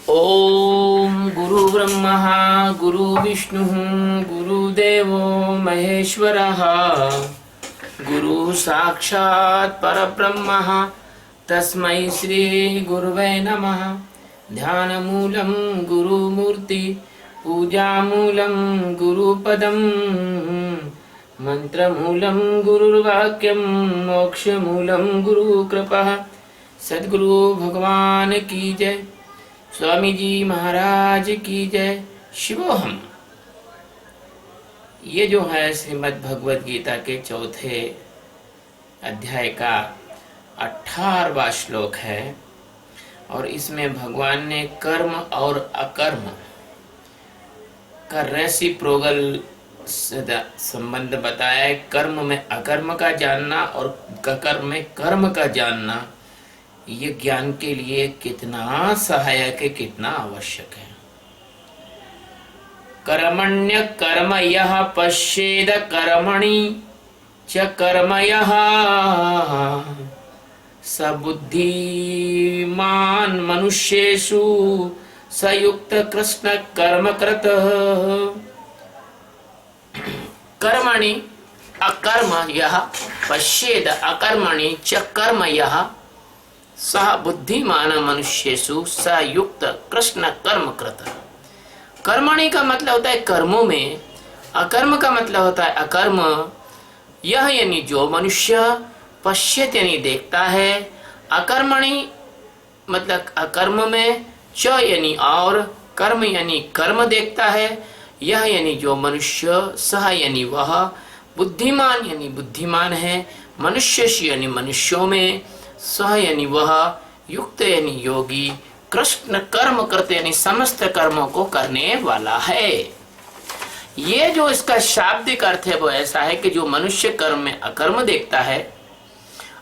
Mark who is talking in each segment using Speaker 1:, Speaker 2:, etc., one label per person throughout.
Speaker 1: ओम गुरु ब्रह्मा गुरु विष्णु गुरुदेवो महेश्वरः गुरु साक्षात् परब्रह्म तस्मै श्री गुरुवे नमः। ध्यानमूलं गुरुमूर्ति पूजामूलं गुरुपदं मंत्रमूलं गुरुर्वाक्यं मोक्षमूलं गुरुकृपा। सद्गुरु भगवान की जय। स्वामी जी महाराज की जय। शिवोहम। ये जो है श्रीमद् भगवद गीता के चौथे अध्याय का 18वां श्लोक है और इसमें भगवान ने कर्म और अकर्म का रेसिप्रोकल संबंध बताया है। कर्म में अकर्म का जानना और अकर्म में कर्म का जानना ये ज्ञान के लिए कितना सहायक है, कितना आवश्यक है। कर्मण्य कर्म यः पश्येद कर्मणि च कर्म यः स बुद्धिमान मनुष्येषु स युक्त कृष्ण कर्मकृत। कर्मणि अकर्म यः पश्येद अकर्मणि च कर्म यः सह बुद्धिमान मनुष्येषु स युक्त कृष्ण कर्म कृत। कर्मणि का मतलब होता है कर्मों में, अकर्म का मतलब होता है अकर्म। यह यानी जो मनुष्य, पश्यत यानी देखता है, अकर्मणि मतलब अकर्म में, च यानी और, कर्म यानी कर्म देखता है। यह यानी जो मनुष्य, सह यानी वह, बुद्धिमान यानी बुद्धिमान है, मनुष्य यानी मनुष्यों में, सह यानी वह, युक्त यानी योगी, कृष्ण कर्म करते यानी समस्त कर्मों को करने वाला है। ये जो इसका शाब्दिक अर्थ है वो ऐसा है कि जो मनुष्य कर्म में अकर्म देखता है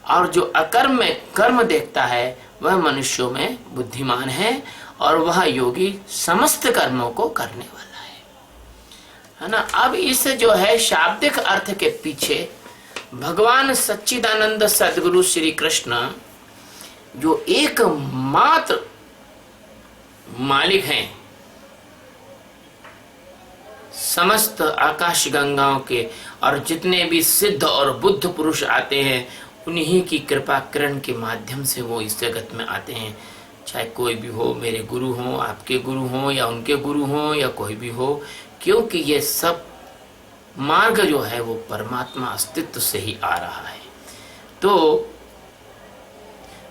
Speaker 1: और जो अकर्म में कर्म देखता है वह मनुष्यों में बुद्धिमान है और वह योगी समस्त कर्मों को करने वाला है ना। अब इस जो है शाब्दिक अर्थ के पीछे भगवान सच्चिदानंद सद्गुरु श्री कृष्ण जो एकमात्र मालिक हैं, समस्त आकाश गंगाओं के, और जितने भी सिद्ध और बुद्ध पुरुष आते हैं उन्हीं की कृपा किरण के माध्यम से वो इस जगत में आते हैं। चाहे कोई भी हो, मेरे गुरु हो, आपके गुरु हो या उनके गुरु हो या कोई भी हो, क्योंकि ये सब मार्ग जो है वो परमात्मा अस्तित्व से ही आ रहा है। तो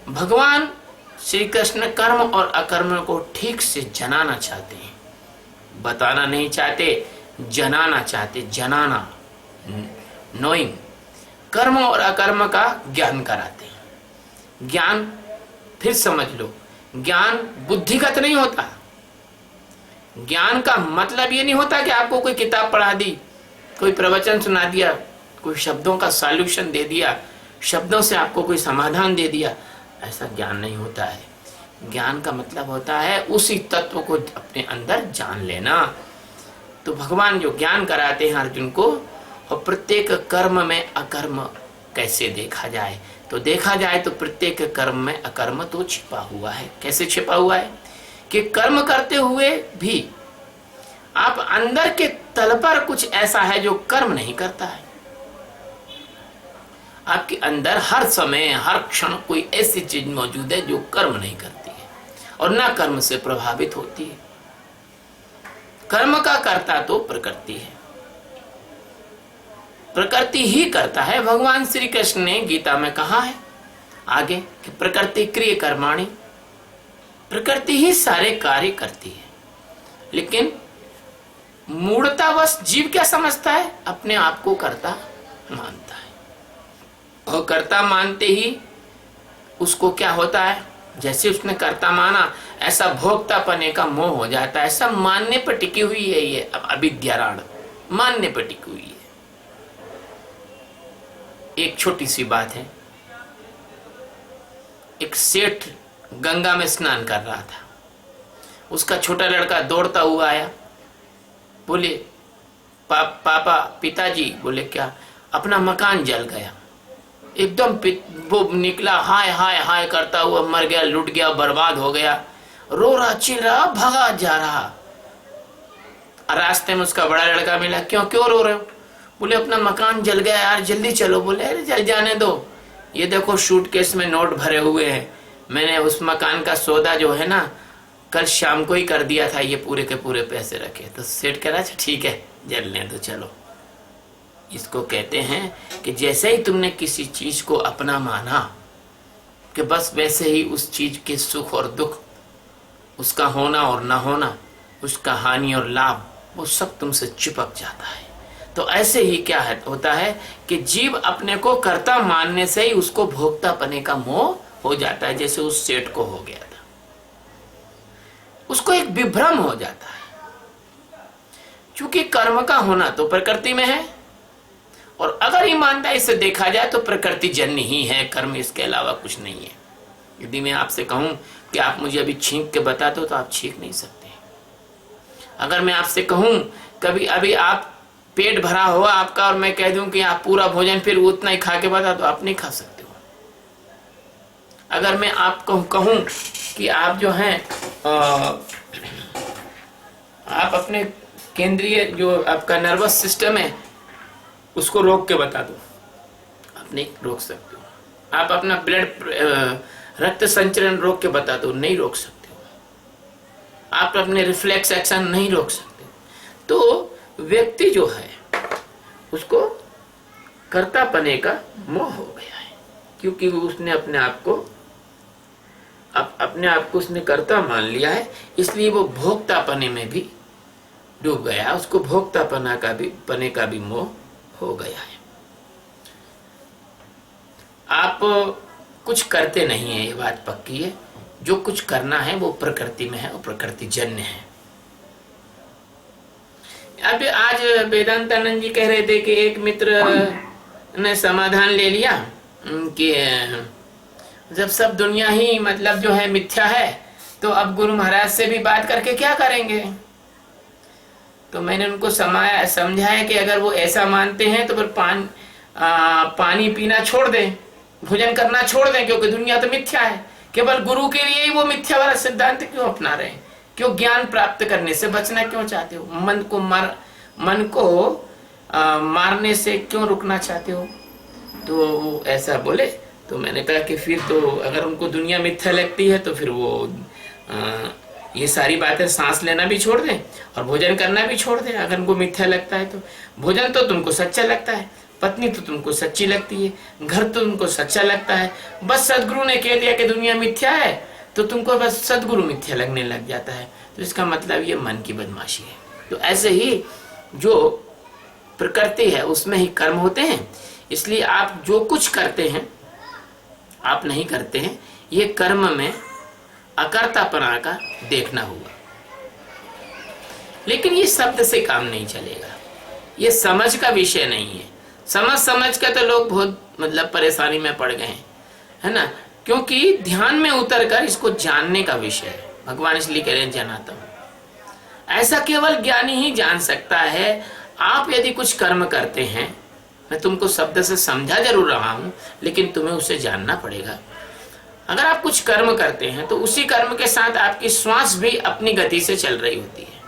Speaker 1: भगवान श्री कृष्ण कर्म और अकर्म को ठीक से जनाना चाहते हैं, बताना नहीं चाहते, जनाना चाहते, जनाना, नोइंग। कर्म और अकर्म का ज्ञान कराते हैं। ज्ञान फिर समझ लो, ज्ञान बुद्धिगत नहीं होता। ज्ञान का मतलब ये नहीं होता कि आपको कोई किताब पढ़ा दी, कोई प्रवचन सुना दिया, कोई शब्दों का सॉल्यूशन दे दिया, शब्दों से आपको कोई समाधान दे दिया, ऐसा ज्ञान नहीं होता है। ज्ञान का मतलब होता है उसी तत्व को अपने अंदर जान लेना। तो भगवान जो ज्ञान कराते हैं अर्जुन को, और प्रत्येक कर्म में अकर्म कैसे देखा जाए, तो देखा जाए तो प्रत्येक कर्म में अकर्म तो छिपा हुआ है। कैसे छिपा हुआ है कि कर्म करते हुए भी आप अंदर के तल पर कुछ ऐसा है जो कर्म नहीं करता है। आपके अंदर हर समय हर क्षण कोई ऐसी चीज मौजूद है जो कर्म नहीं करती है और ना कर्म से प्रभावित होती है। कर्म का कर्ता तो प्रकृति है, प्रकृति ही करता है। भगवान श्री कृष्ण ने गीता में कहा है आगे कि प्रकृति क्रिय कर्माणि, प्रकृति ही सारे कार्य करती है। लेकिन मूढ़तावश जीव क्या समझता है, अपने आप को कर्ता मानता है, और कर्ता मानते ही उसको क्या होता है, जैसे उसने कर्ता माना ऐसा भोक्तापने का मोह हो जाता है। ऐसा मानने पर टिकी हुई है ये अविद्याराण, मानने पर टिकी हुई है। एक छोटी सी बात है, एक सेठ गंगा में स्नान कर रहा था, उसका छोटा लड़का दौड़ता हुआ आया, बोले पापा, पिताजी। बोले क्या? अपना मकान जल गया। एकदम वो निकला, हाय हाय हाय करता हुआ, मर गया, लुट गया, बर्बाद हो गया। रो रहा, चिल्ला रहा, भागा जा रहा। रास्ते में उसका बड़ा लड़का मिला, क्यों क्यों रो रहे हो? बोले अपना मकान जल गया यार, जल्दी चलो। बोले अरे जल जाने दो, ये देखो सूटकेस में नोट भरे हुए हैं, मैंने उस मकान का सौदा जो है ना कल शाम को ही कर दिया था, ये पूरे के पूरे पैसे रखे। तो सेठ कह रहा अच्छा ठीक है जलने दो चलो। इसको कहते हैं कि जैसे ही तुमने किसी चीज को अपना माना कि बस वैसे ही उस चीज के सुख और दुख, उसका होना और ना होना, उसका हानि और लाभ, वो सब तुमसे चिपक जाता है। तो ऐसे ही क्या होता है कि जीव अपने को कर्ता मानने से ही उसको भोक्ता पने का मोह हो जाता है, जैसे उस सेठ को हो गया था। उसको एक विभ्रम हो जाता है, क्योंकि कर्म का होना तो प्रकृति में है, और अगर ईमानदारी से देखा जाए तो प्रकृति जन्य ही है, कर्म इसके अलावा कुछ नहीं है। यदि मैं आपसे कहूं कि आप मुझे अभी छींक के बता दो तो आप छींक नहीं सकते। अगर मैं आपसे कहूं कभी अभी आप पेट भरा हो आपका और मैं कह दूं कि आप पूरा भोजन फिर उतना ही खा के बता तो आप नहीं खा सकते हो। अगर मैं आपको कहूं कि आप जो हैं आप अपने केंद्रीय जो आपका नर्वस सिस्टम है उसको रोक के बता दो, आप नहीं रोक सकते हो। आप अपना ब्लड रक्त संचरण रोक के बता दो, नहीं रोक सकते हो। आप अपने रिफ्लेक्स एक्शन नहीं रोक सकते। तो व्यक्ति जो है उसको कर्तापने का मोह हो गया है, क्योंकि उसने अपने आप को उसने कर्ता मान लिया है, इसलिए वो भोक्तापने में भी डूब गया। उसको भोक्तापना का भी पने का भी मोह हो गया है। आप कुछ करते नहीं है, ये बात पक्की है। जो कुछ करना है वो प्रकृति में है और प्रकृति जन्य है। अब आज वेदांतानंद जी कह रहे थे कि एक मित्र ने समाधान ले लिया कि जब सब दुनिया ही मतलब जो है मिथ्या है तो अब गुरु महाराज से भी बात करके क्या करेंगे। तो मैंने उनको समझाया कि अगर वो ऐसा मानते हैं तो फिर पानी पीना छोड़ दें, भोजन करना छोड़ दें, क्योंकि दुनिया तो मिथ्या है। केवल गुरु के लिए ही वो मिथ्या वाला सिद्धांत क्यों अपना रहे हैं? क्यों ज्ञान प्राप्त करने से बचना क्यों चाहते हो? मन को मारने से क्यों रुकना चाहते हो? तो वो ऐसा बोले। तो मैंने कहा कि फिर तो अगर उनको दुनिया मिथ्या लगती है तो फिर वो ये सारी बातें, सांस लेना भी छोड़ दें और भोजन करना भी छोड़ दें। अगर उनको मिथ्या लगता है तो भोजन तो तुमको सच्चा लगता है, पत्नी तो तुमको सच्ची लगती है, घर तो तुमको सच्चा लगता है। बस सदगुरु ने कह दिया कि दुनिया मिथ्या है तो तुमको बस सदगुरु मिथ्या लगने लग जाता है। तो इसका मतलब ये मन की बदमाशी है। तो ऐसे ही जो प्रकृति है उसमें ही कर्म होते हैं। इसलिए आप जो कुछ करते हैं आप नहीं करते हैं, ये कर्म में अकर्तापना का देखना हुआ। लेकिन ये शब्द से काम नहीं चलेगा, ये समझ का विषय नहीं है। समझ का तो लोग बहुत मतलब परेशानी में पड़ गए हैं, है ना, क्योंकि ध्यान में उतरकर इसको जानने का विषय है। भगवान इसलिए कह रहे हैं जनाता हूं। ऐसा केवल ज्ञानी ही जान सकता है। आप यदि कुछ कर्म करते हैं, मैं तुमको शब्द से समझा जरूर रहा हूं, लेकिन तुम्हें उसे जानना पड़ेगा। अगर आप कुछ कर्म करते हैं तो उसी कर्म के साथ आपकी श्वास भी अपनी गति से चल रही होती है।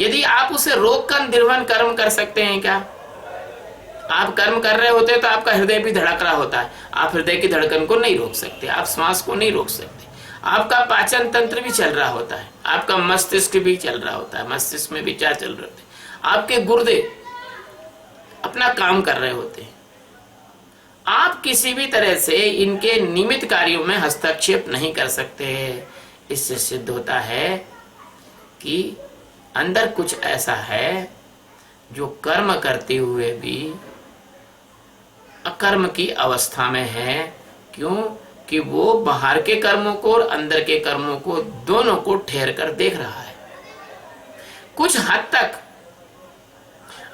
Speaker 1: यदि आप उसे रोककर निर्वहन कर्म कर सकते हैं क्या? आप कर्म कर रहे होते तो आपका हृदय भी धड़क रहा होता है, आप हृदय की धड़कन को नहीं रोक सकते, आप श्वास को नहीं रोक सकते। आपका पाचन तंत्र भी चल रहा होता है, आपका मस्तिष्क भी चल रहा होता है, मस्तिष्क में विचार चल रहे होते हैं, आपके गुर्दे अपना काम कर रहे होते हैं। आप किसी भी तरह से इनके नियमित कार्यों में हस्तक्षेप नहीं कर सकते। इससे सिद्ध होता है कि अंदर कुछ ऐसा है जो कर्म करते हुए भी अकर्म की अवस्था में है। क्यों? कि वो बाहर के कर्मों को और अंदर के कर्मों को दोनों को ठहर कर देख रहा है। कुछ हद तक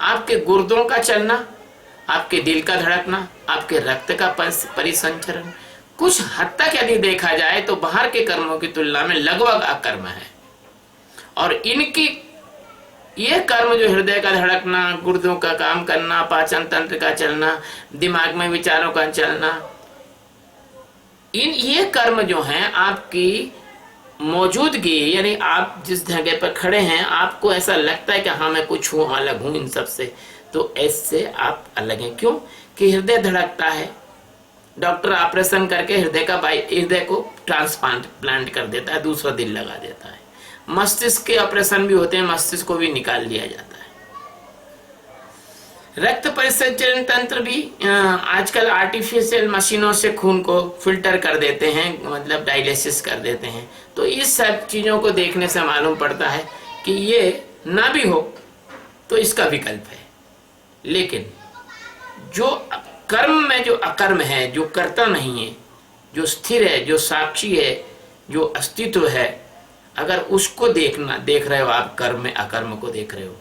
Speaker 1: आपके गुर्दों का चलना, आपके दिल का धड़कना, आपके रक्त का परिसंचरण, कुछ हद तक यदि देखा जाए तो बाहर के कर्मों की तुलना में लगभग अकर्म है। और इनकी ये कर्म जो हृदय का धड़कना, गुर्दों का काम करना, पाचन तंत्र का चलना, दिमाग में विचारों का चलना, ये कर्म जो हैं आपकी मौजूदगी, यानी आप जिस जगह पर खड़े हैं आपको ऐसा लगता है कि हाँ मैं कुछ हूँ, अलग हूँ इन सब से, तो ऐसे आप अलग हैं। क्यों? कि हृदय धड़कता है, डॉक्टर ऑपरेशन करके हृदय को ट्रांसप्लांट कर देता है, दूसरा दिल लगा देता है। मस्तिष्क के ऑपरेशन भी होते हैं, मस्तिष्क को भी निकाल दिया जाता है। रक्त परिसंचरण तंत्र भी आजकल आर्टिफिशियल मशीनों से खून को फिल्टर कर देते हैं, मतलब डायलिसिस कर देते हैं। तो इस सब चीजों को देखने से मालूम पड़ता है कि ये ना भी हो तो इसका विकल्प है। लेकिन जो कर्म में जो अकर्म है, जो कर्ता नहीं है, जो स्थिर है, जो साक्षी है, जो अस्तित्व है, अगर उसको देख रहे हो आप, कर्म में अकर्म को देख रहे हो,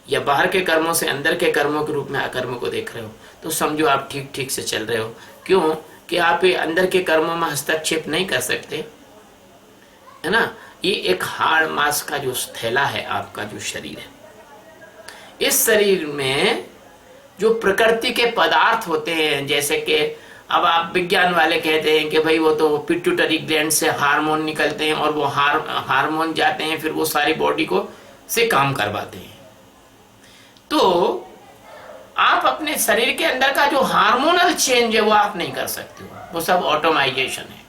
Speaker 1: या बाहर के कर्मों से अंदर के कर्मों के रूप में अकर्म को देख रहे हो, तो समझो आप ठीक ठीक से चल रहे हो। क्यों? कि आप ये अंदर के कर्मों में हस्तक्षेप नहीं कर सकते, है ना। ये एक हाड़ मांस का जो थैला है, आपका जो शरीर है, इस शरीर में जो प्रकृति के पदार्थ होते हैं, जैसे कि अब आप विज्ञान वाले कहते हैं कि भाई वो तो पिट्यूटरी ग्लैंड से हार्मोन निकलते हैं और वो हार्मोन जाते हैं, फिर वो सारी बॉडी को से काम करवाते हैं। तो आप अपने शरीर के अंदर का जो हार्मोनल चेंज है वो आप नहीं कर सकते हो, वो सब ऑटोमाइजेशन है,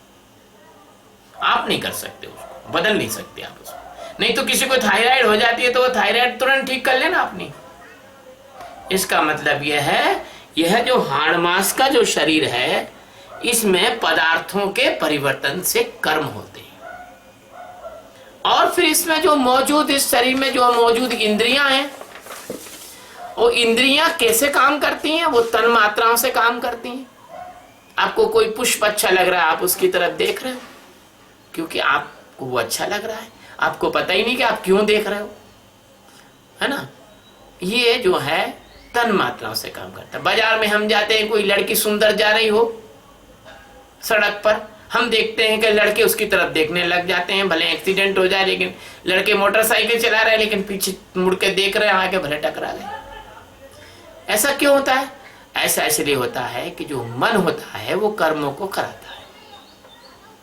Speaker 1: आप नहीं कर सकते, उसको बदल नहीं सकते आप उसको। नहीं तो किसी को थायराइड हो जाती है तो वो थायराइड तुरंत ठीक कर लेना अपनी। इसका मतलब यह जो हाड़ मांस का जो शरीर है, इसमें पदार्थों के परिवर्तन से कर्म होते हैं। और फिर इसमें जो मौजूद, इस शरीर में जो मौजूद इंद्रियां हैं, वो इंद्रियां कैसे काम करती हैं? वो तन मात्राओं से काम करती हैं। आपको कोई पुष्प अच्छा लग रहा है, आप उसकी तरफ देख रहे हो क्योंकि आपको वो अच्छा लग रहा है, आपको पता ही नहीं कि आप क्यों देख रहे हो, है ना। ये जो है तन मात्राओं से काम करता है। बाजार में हम जाते हैं, कोई लड़की सुंदर जा रही हो सड़क पर, हम देखते हैं कि लड़के उसकी तरफ देखने लग जाते हैं, भले एक्सीडेंट हो जाए, लेकिन लड़के मोटरसाइकिल चला रहे हैं लेकिन पीछे मुड़ के देख रहे हैं, आगे भले टकरा गए। ऐसा क्यों होता है? ऐसा इसलिए होता है कि जो मन होता है वो कर्मों को कराता है।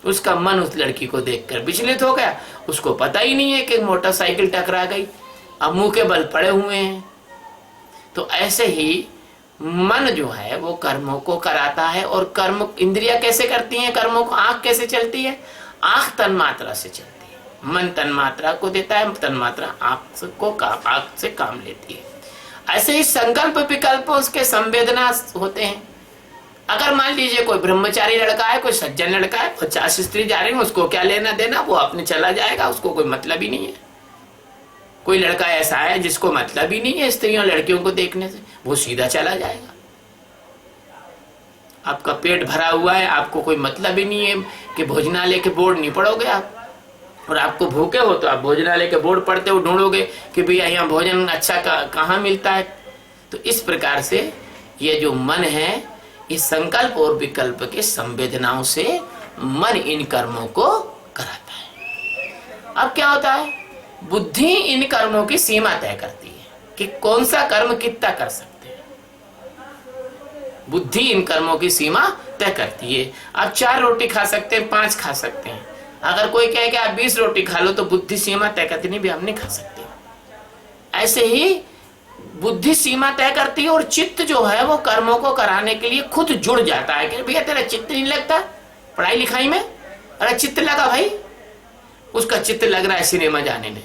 Speaker 1: उसका मन उस लड़की को देखकर विचलित हो गया, उसको पता ही नहीं है कि मोटरसाइकिल टकरा गई, अब मुंह के बल पड़े हुए हैं। तो ऐसे ही मन जो है वो कर्मों को कराता है। और कर्म इंद्रियां कैसे करती हैं कर्मों को? आंख कैसे चलती है? आंख तन्मात्रा से चलती है, मन तन्मात्रा को देता है, तन्मात्रा आंख से काम लेती है। ऐसे ही संकल्प विकल्प उसके संवेदना होते हैं। अगर मान लीजिए कोई ब्रह्मचारी लड़का है, कोई सज्जन लड़का है, 50 स्त्री जा रही है, उसको क्या लेना देना, वो अपने चला जाएगा, उसको कोई मतलब ही नहीं है। कोई लड़का ऐसा है जिसको मतलब ही नहीं है स्त्रियों लड़कियों को देखने से, वो सीधा चला जाएगा। आपका पेट भरा हुआ है, आपको कोई मतलब ही नहीं है कि भोजनालय के बोर्ड नहीं पढ़ोगे आप, और आपको भूखे हो तो आप भोजनालय के बोर्ड पढ़ते हो, ढूंढोगे कि भैया यहाँ भोजन अच्छा कहाँ मिलता है। तो इस प्रकार से ये जो मन है, इस संकल्प और विकल्प के संवेदनाओं से मन इन कर्मों को कराता है। अब क्या होता है? बुद्धि इन कर्मों की सीमा तय करती है कि कौन सा कर्म कितना कर सकते हैं। बुद्धि इन कर्मों की सीमा तय करती है। आप 4 रोटी खा सकते हैं, 5 खा सकते हैं। अगर कोई कहे कि आप 20 रोटी खा लो तो बुद्धि सीमा तय करती नहीं, भी हम नहीं खा सकते। ऐसे ही बुद्धि सीमा तय करती है और चित्त जो है वो कर्मों को कराने के लिए खुद जुड़ जाता है कि भैया तेरा चित्त नहीं लगता पढ़ाई लिखाई में, अरे चित्त लगा भाई। उसका चित्त लग रहा है सिनेमा जाने में,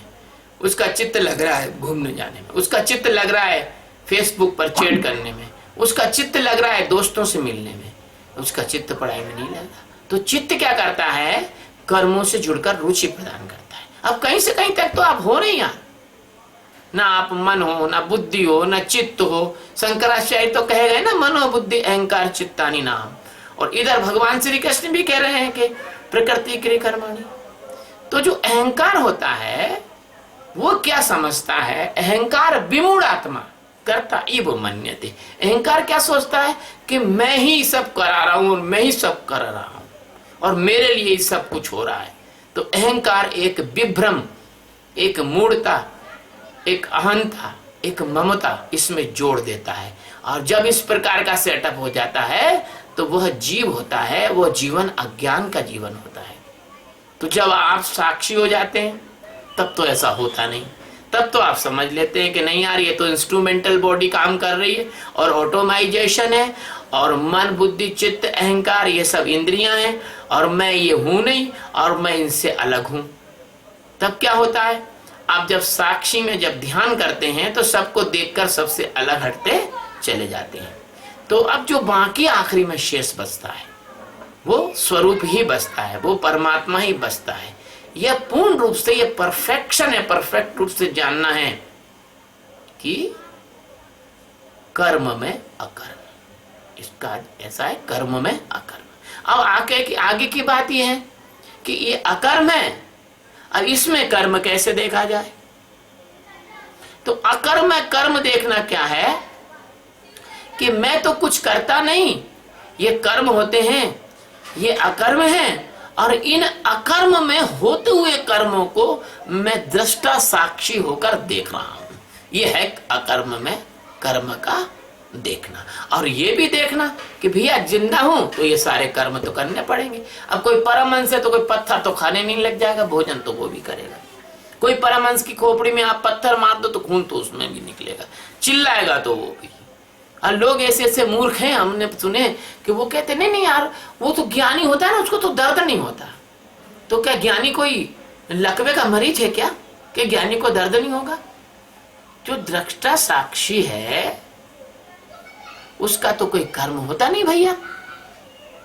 Speaker 1: उसका चित्त लग रहा है घूमने जाने में, उसका चित्त लग रहा है फेसबुक पर चैट करने में, उसका चित्त लग रहा है दोस्तों से मिलने में, उसका चित्त पढ़ाई में नहीं लगा। तो चित्त क्या करता है? कर्मों से जुड़कर रुचि प्रदान करता है। अब कहीं से कहीं तक तो आप हो नहीं यार, ना आप मन हो, ना बुद्धि हो, ना चित्त हो। शंकराचार्य तो कहे गए ना, मनो बुद्धि अहंकार चित्तानि नाम। और इधर भगवान श्री कृष्ण भी कह रहे हैं कि प्रकृति क्रिय कर्माणि। तो जो अहंकार होता है वो क्या समझता है? अहंकार विमूढ़ आत्मा कर्ता इव मन्यते। अहंकार क्या सोचता है कि मैं ही सब करा रहा हूं और मैं ही सब कर रहा हूं और मेरे लिए ही सब कुछ हो रहा है। तो अहंकार एक विभ्रम, एक मूढ़ता, एक अहंता, एक ममता इसमें जोड़ देता है। और जब इस प्रकार का सेटअप हो जाता है तो वह जीव होता है, वह जीवन अज्ञान का जीवन होता है। तो जब आप साक्षी हो जाते हैं तब तो ऐसा होता नहीं। तब तो आप समझ लेते हैं कि नहीं यार, ये तो इंस्ट्रूमेंटल बॉडी काम कर रही है और ऑटोमाइजेशन है, और मन बुद्धि चित्त अहंकार ये सब इंद्रियां हैं, और मैं ये हूं नहीं, और मैं इनसे अलग हूं। तब क्या होता है, आप जब साक्षी में जब ध्यान करते हैं तो सबको देखकर सबसे अलग हटते चले जाते हैं। तो अब जो बाकी आखिरी में शेष बचता है वो स्वरूप ही बचता है, वो परमात्मा ही बचता है। यह पूर्ण रूप से यह परफेक्शन है, परफेक्ट रूप से जानना है कि कर्म में अकर्म। इसका ऐसा है, कर्म में अकर्म। अब आगे की बात यह है कि ये अकर्म है, अब इसमें कर्म कैसे देखा जाए। तो अकर्म में कर्म देखना क्या है कि मैं तो कुछ करता नहीं, ये कर्म होते हैं, ये अकर्म है, और इन अकर्म में होते हुए कर्मों को मैं दृष्टा साक्षी होकर देख रहा हूं। यह है अकर्म में कर्म का देखना। और ये भी देखना कि भैया जिंदा हूं तो ये सारे कर्म तो करने पड़ेंगे। अब कोई परमहंस है तो कोई पत्थर तो खाने नहीं लग जाएगा, भोजन तो वो भी करेगा। कोई परमहंस की खोपड़ी में आप पत्थर मार दो तो खून तो उसमें भी निकलेगा, चिल्लाएगा तो वो भी। और लोग ऐसे ऐसे मूर्ख हैं, हमने सुने कि वो कहते नहीं यार, वो तो ज्ञानी होता है ना, उसको तो दर्द नहीं होता। तो क्या ज्ञानी कोई लकवे का मरीज है क्या कि ज्ञानी को दर्द नहीं होगा? जो दृष्टा साक्षी है उसका तो कोई कर्म होता नहीं भैया।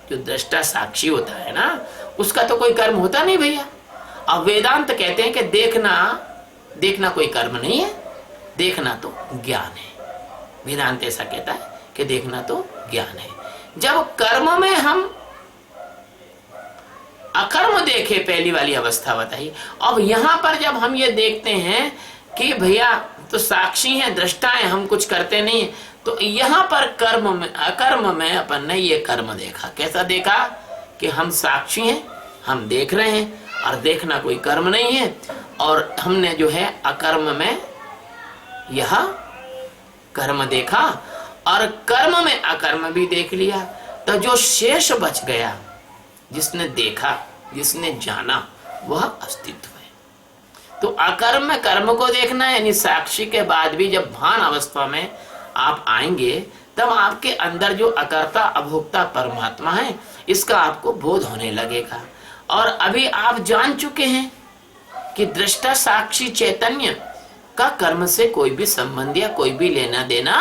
Speaker 1: जो दृष्टा साक्षी होता है ना, उसका तो कोई कर्म होता नहीं भैया। अब वेदांत कहते हैं कि देखना कोई कर्म नहीं है, देखना तो ज्ञान है। वेदांत ऐसा कहता है कि देखना तो ज्ञान है। जब कर्म में हम अकर्म देखे, पहली वाली अवस्था बताई। अब यहां पर जब हम ये देखते हैं कि भैया तो साक्षी है, दृष्टा है, हम कुछ करते नहीं, तो यहां पर कर्म में अकर्म में अपन ने ये कर्म देखा। कैसा देखा कि हम साक्षी हैं, हम देख रहे हैं, और देखना कोई कर्म नहीं है। और हमने जो है अकर्म में यह कर्म देखा, और कर्म में अकर्म भी देख लिया। तो जो शेष बच गया, जिसने देखा, जिसने जाना, वह अस्तित्व है। तो अकर्म में कर्म को देखना है, यानी साक्षी के बाद भी जब भान अवस्था में आप आएंगे तब आपके अंदर जो अकर्ता अभोक्ता परमात्मा है इसका आपको बोध होने लगेगा। और अभी आप जान चुके हैं कि दृष्टा साक्षी चैतन्य का कर्म से कोई भी संबंध या कोई भी लेना देना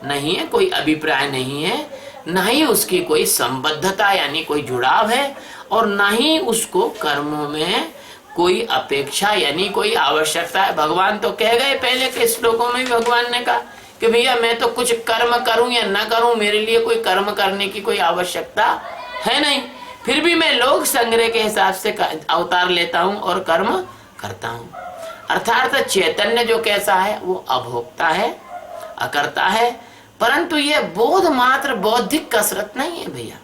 Speaker 1: नहीं है, कोई अभिप्राय नहीं है, ना ही उसकी कोई संबद्धता यानी कोई जुड़ाव है, और ना ही उसको कर्मों में कोई अपेक्षा यानी कोई आवश्यकता है। भगवान तो कह गए पहले के श्लोकों में भी, भगवान ने कहा कि भैया मैं तो कुछ कर्म करूं या ना करूं, मेरे लिए कोई कर्म करने की कोई आवश्यकता है नहीं, फिर भी मैं लोक संग्रह के हिसाब से अवतार लेता हूं और कर्म करता हूं। अर्थात चैतन्य जो कैसा है वो अभोक्ता है, अकर्ता है, परंतु ये बोध मात्र बौद्धिक कसरत नहीं है भैया।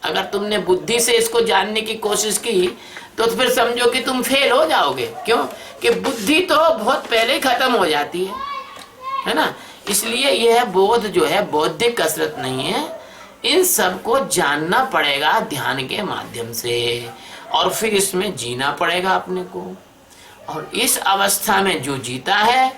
Speaker 1: अगर तुमने बुद्धि से इसको जानने की कोशिश की तो फिर समझो कि तुम फेल हो जाओगे। क्यों? कि बुद्धि तो बहुत पहले ही खत्म हो जाती है ना। इसलिए यह बोध जो है बौद्धिक कसरत नहीं है, इन सब को जानना पड़ेगा ध्यान के माध्यम से, और फिर इसमें जीना पड़ेगा अपने को। और इस अवस्था में जो जीता है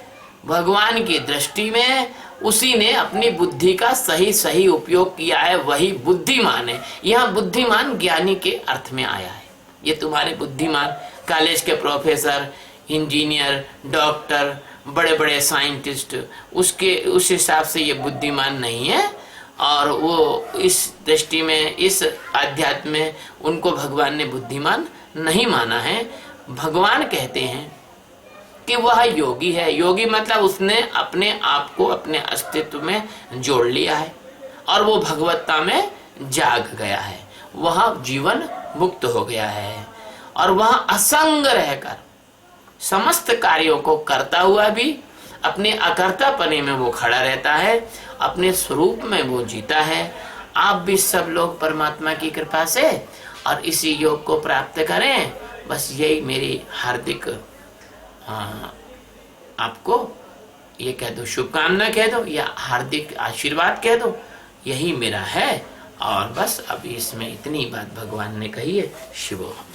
Speaker 1: भगवान की दृष्टि में, उसी ने अपनी बुद्धि का सही उपयोग किया है, वही बुद्धिमान है। यहाँ बुद्धिमान ज्ञानी के अर्थ में आया है। ये तुम्हारे बुद्धिमान कॉलेज के प्रोफेसर, इंजीनियर, डॉक्टर, बड़े बड़े साइंटिस्ट, उस हिसाब से ये बुद्धिमान नहीं है। और वो इस दृष्टि में, इस अध्यात्म में उनको भगवान ने बुद्धिमान नहीं माना है। भगवान कहते हैं कि वह योगी है। योगी मतलब उसने अपने आप को अपने अस्तित्व में जोड़ लिया है और वो भगवत्ता में जाग गया है, वह जीवन मुक्त हो गया है, और वह असंग रहकर समस्त कार्यों को करता हुआ भी अपने अकर्तापने में वो खड़ा रहता है, अपने स्वरूप में वो जीता है। आप भी सब लोग परमात्मा की कृपा से और इसी योग को प्राप्त करें, बस यही मेरी हार्दिक आपको ये कह दो, शुभकामना कह दो या हार्दिक आशीर्वाद कह दो, यही मेरा है। और बस अभी इसमें इतनी बात भगवान ने कही है। शिवोहम।